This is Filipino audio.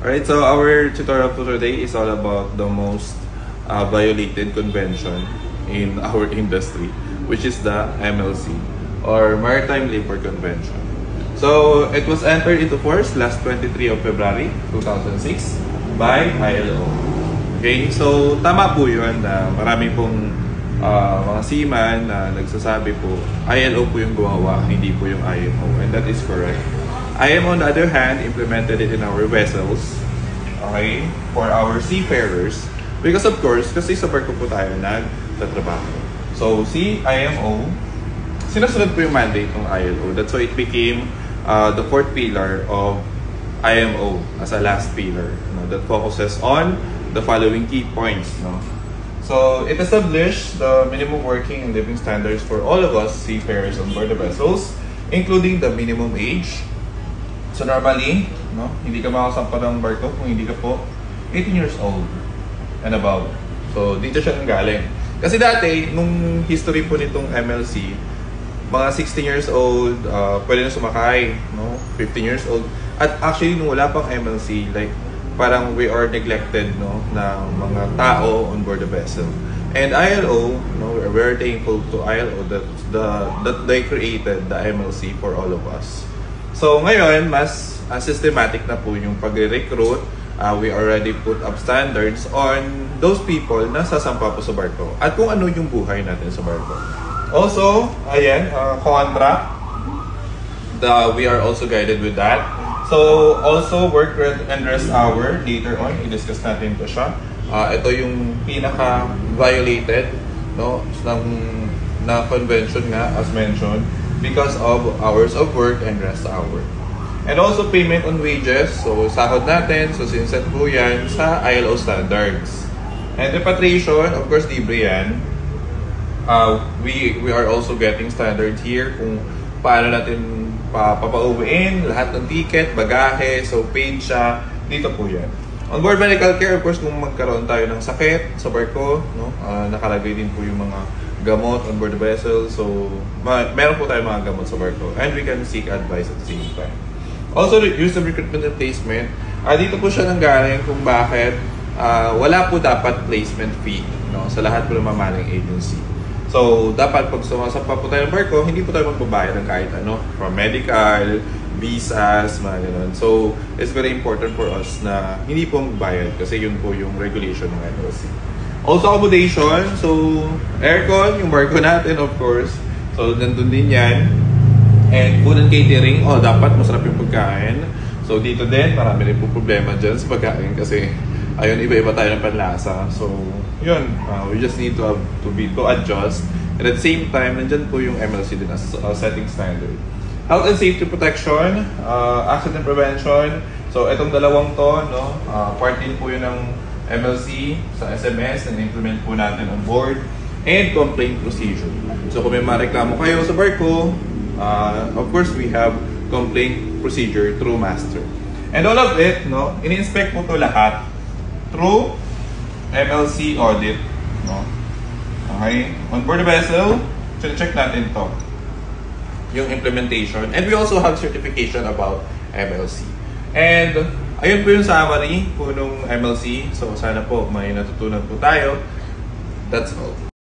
Alright, so our tutorial for today is all about the most violated convention in our industry, which is the MLC, or Maritime Labor Convention. So, it was entered into force last 23 of February 2006 by ILO. Okay, so tama po yun na marami pong mga seaman na nagsasabi po ILO po yung gumawa, hindi po yung IMO, and that is correct. IMO on the other hand implemented it in our vessels, okay, for our seafarers, because of course, kasi sa barko po tayo nagtatrabaho. So si IMO, sinasunod po yung mandate ng ILO. That's why it became the fourth pillar of IMO as a last pillar, that focuses on the following key points. So it established the minimum working and living standards for all of us seafarers on board the vessels, including the minimum age. So normally, hindi ka makasampa ng barko kung hindi ka po 18 years old and above. So dito siya nanggaling. Kasi dati, nung history po nitong MLC, mga 16 years old, pwede na sumakay, 15 years old. At actually, nung wala pang MLC, like, parang we are neglected, ng mga tao on board the vessel. And ILO, we're very thankful to ILO that they created the MLC for all of us. So ngayon, mas systematic na po yung pag-recruit. We already put up standards on those people na sasampa po sa barko at kung ano yung buhay natin sa barko. Also, ayan, contract. We are also guided with that. So, also work and rest hour. Later on, i-discuss natin ito siya. Ito yung pinaka-violated na convention nga, as mentioned, because of hours of work and rest hour. And also payment on wages. So, sahod natin. So, sinset po yan sa ILO standards. And repatriation, of course, libre yan. We are also getting standards here kung paano natin papauwiin lahat ng ticket, bagahe, so paid siya. Dito po yan. On board medical care, of course, kung magkaroon tayo ng sakit sa barko, nakalagay din po yung mga gamot on board the vessel. So, meron po tayo mga gamot sa barko. And we can seek advice at the same time. Also, use of recruitment and placement. Dito po siya nanggaling kung bakit wala po dapat placement fee sa lahat po ng mamahaling agency. So, dapat pag sumasampa po tayo ng barko, hindi po tayo magbabayad ng kahit ano. From medical, visas, mga ganun. So, it's very important for us na hindi po magbayad kasi yun po yung regulation ng MLC. Also, accommodation. So, aircon, yung barko natin, of course. So, nandun din yan. And food and catering. Dapat masarap yung pagkain. So, dito din, marami rin po problema dyan sa pagkain kasi ayun, iba-iba tayo ng panlasa. So, yun, we just need to adjust. And at the same time, nandyan po yung MLC din as setting standard. Health and safety protection, accident prevention. So, itong dalawang to, part din po yun ng MLC sa SMS na implement po natin on board. And complaint procedure. So, kung may mareklamo kayo sa barko, of course, we have complaint procedure through master. And all of it, ini-inspect po to lahat through MLC audit. Okay? On board the vessel, check natin to. Yung implementation. And we also have certification about MLC. And ayun po yung summary po nung MLC. So sana po may natutunan po tayo. That's all.